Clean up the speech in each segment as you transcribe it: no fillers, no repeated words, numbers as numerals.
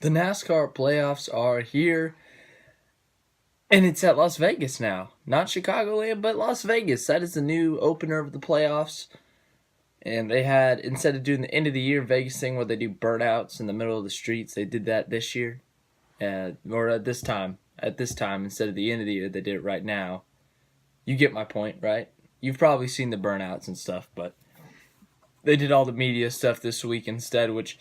The NASCAR playoffs are here, and it's at Las Vegas now. Not Chicagoland, but Las Vegas. That is the new opener of the playoffs. And they had, instead of doing the end of the year Vegas thing where they do burnouts in the middle of the streets, they did that this year. Or at this time. At this time, instead of the end of the year, they did it right now. You get my point, right? You've probably seen the burnouts and stuff, but they did all the media stuff this week instead, which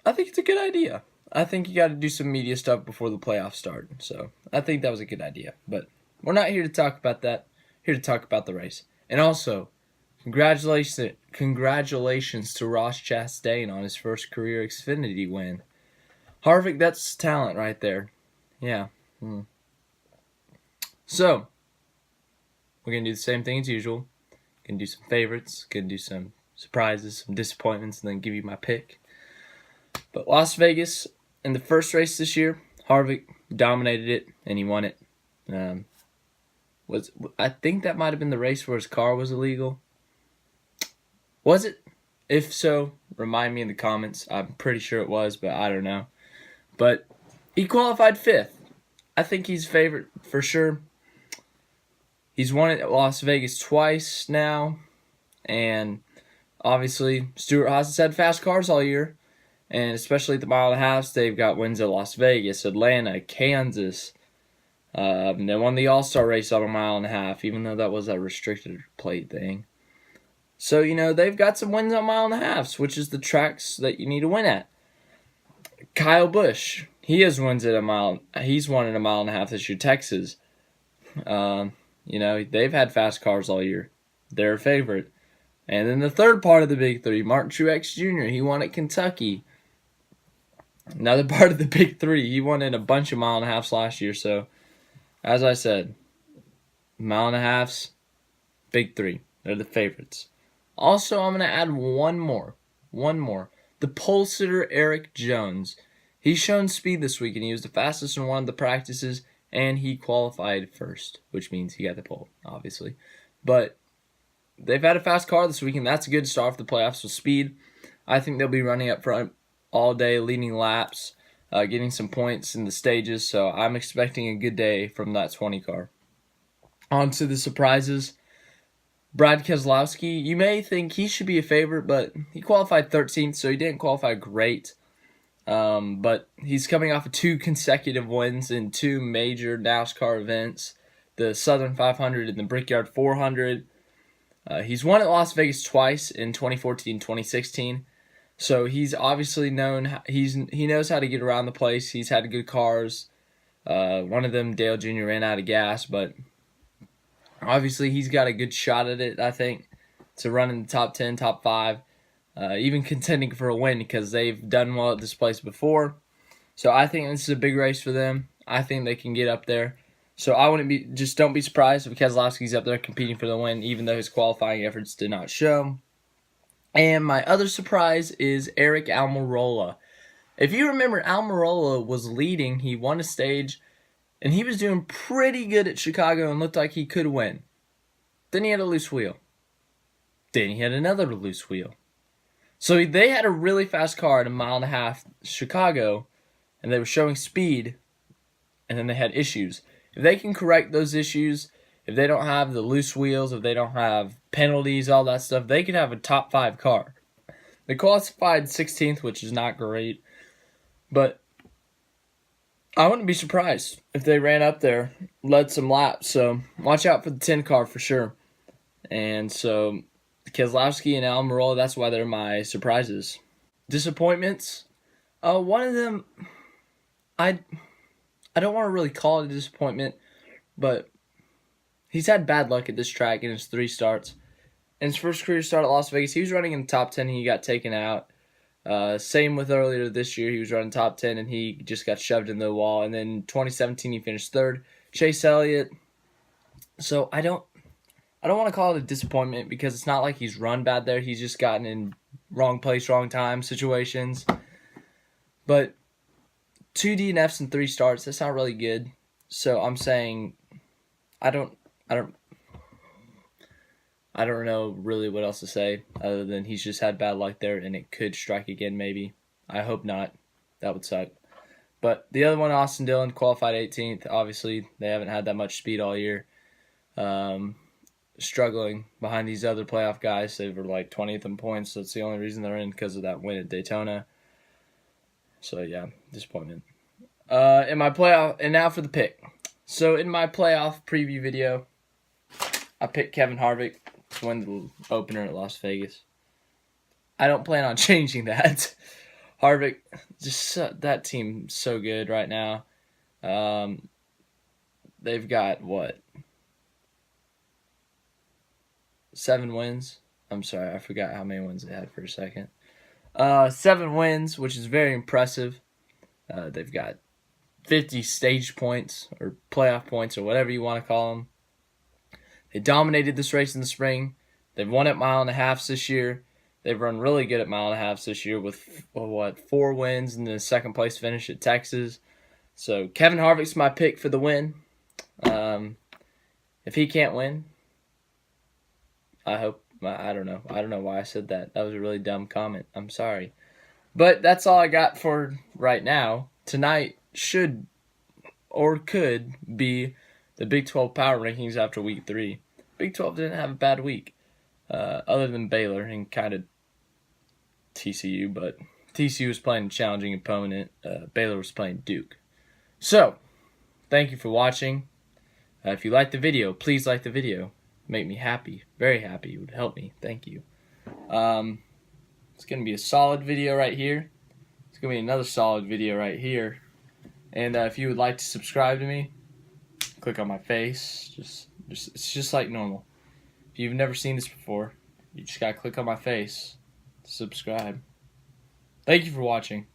I think it's a good idea. I think you got to do some media stuff before the playoffs start. So I think that was a good idea. But we're not here to talk about that. Here to talk about the race. And also, congratulations to Ross Chastain on his first career Xfinity win. Harvick, that's talent right there. Yeah. So, we're going to do the same thing as usual. Going to do some favorites. Going to do some surprises, some disappointments, and then give you my pick. But Las Vegas, in the first race this year, Harvick dominated it, and he won it. I think that might have been the race where his car was illegal. Was it? If so, remind me in the comments. I'm pretty sure it was, but I don't know. But he qualified 5th. I think he's favorite for sure. He's won it at Las Vegas twice now. And obviously, Stewart-Haas has had fast cars all year. And especially at the mile and a half, they've got wins at Las Vegas, Atlanta, Kansas. They won the All-Star race on a mile and a half, even though that was a restricted plate thing. So, they've got some wins on mile and a halves, which is the tracks that you need to win at. Kyle Busch, he has wins at a mile. He's won at a mile and a half this year. Texas. They've had fast cars all year. They're a favorite. And then the third part of the big three, Martin Truex Jr., he won at Kentucky. Another part of the big three, he won in a bunch of mile and a halves last year. So, as I said, mile and a halves, big three. They're the favorites. Also, I'm going to add one more. The pole sitter, Eric Jones. He's shown speed this week, and he was the fastest in one of the practices, and he qualified first, which means he got the pole, obviously. But they've had a fast car this week, and that's a good start for the playoffs with speed. I think they'll be running up front all day, leading laps, getting some points in the stages, so I'm expecting a good day from that 20 car. On to the surprises. Brad Keselowski, you may think he should be a favorite, but he qualified 13th, so he didn't qualify great. But he's coming off of 2 consecutive wins in 2 major NASCAR events, the Southern 500 and the Brickyard 400. He's won at Las Vegas twice in 2014 and 2016. So he's obviously known. He knows how to get around the place. He's had good cars. One of them, Dale Jr., ran out of gas, but obviously he's got a good shot at it, I think, to run in the top 10, top 5, even contending for a win because they've done well at this place before. So I think this is a big race for them. I think they can get up there. So don't be surprised if Keselowski's up there competing for the win, even though his qualifying efforts did not show. And my other surprise is Aric Almirola. If you remember, Almirola was leading. He won a stage, and he was doing pretty good at Chicago and looked like he could win. Then he had a loose wheel. Then he had another loose wheel. So they had a really fast car at a mile and a half Chicago, and they were showing speed, and then they had issues. If they can correct those issues, if they don't have the loose wheels, if they don't have penalties, all that stuff, they could have a top 5 car. They qualified 16th, which is not great, but I wouldn't be surprised if they ran up there, led some laps. So watch out for the 10 car for sure. And so Keselowski and Almirola, that's why they're my surprises. Disappointments? One of them, I don't want to really call it a disappointment, but he's had bad luck at this track in his 3 starts. In his first career start at Las Vegas, he was running in the top 10 and he got taken out. Same with earlier this year, he was running top 10 and he just got shoved in the wall. And then 2017, he finished 3rd. Chase Elliott. So I don't want to call it a disappointment because it's not like he's run bad there. He's just gotten in wrong place, wrong time situations. But 2 DNFs and 3 starts, that's not really good. So I'm saying I don't know really what else to say other than he's just had bad luck there and it could strike again maybe. I hope not. That would suck. But the other one, Austin Dillon, qualified 18th. Obviously, they haven't had that much speed all year. Struggling behind these other playoff guys. They were like 20th in points. So that's the only reason they're in, because of that win at Daytona. So, yeah, disappointment. In my playoff, and now for the pick. So, in my playoff preview video, I picked Kevin Harvick to win the opener at Las Vegas. I don't plan on changing that. Harvick, just that team so good right now. They've got, what? 7 wins? I'm sorry, I forgot how many wins they had for a second. 7 wins, which is very impressive. They've got 50 stage points, or playoff points, or whatever you want to call them. They dominated this race in the spring. They've won at mile and a half this year. They've run really good at mile and a half this year with, 4 wins and the second place finish at Texas. So Kevin Harvick's my pick for the win. If he can't win, I don't know. I don't know why I said that. That was a really dumb comment. I'm sorry. But that's all I got for right now. Tonight should or could be the Big 12 power rankings after week 3. Big 12 didn't have a bad week, other than Baylor and kind of TCU, but TCU was playing a challenging opponent. Baylor was playing Duke. So, thank you for watching. If you liked the video, please like the video. Make me happy. Very happy. It would help me. Thank you. It's going to be a solid video right here. It's going to be another solid video right here. And if you would like to subscribe to me, click on my face. It's just like normal. If you've never seen this before, you just got to click on my face. Subscribe. Thank you for watching.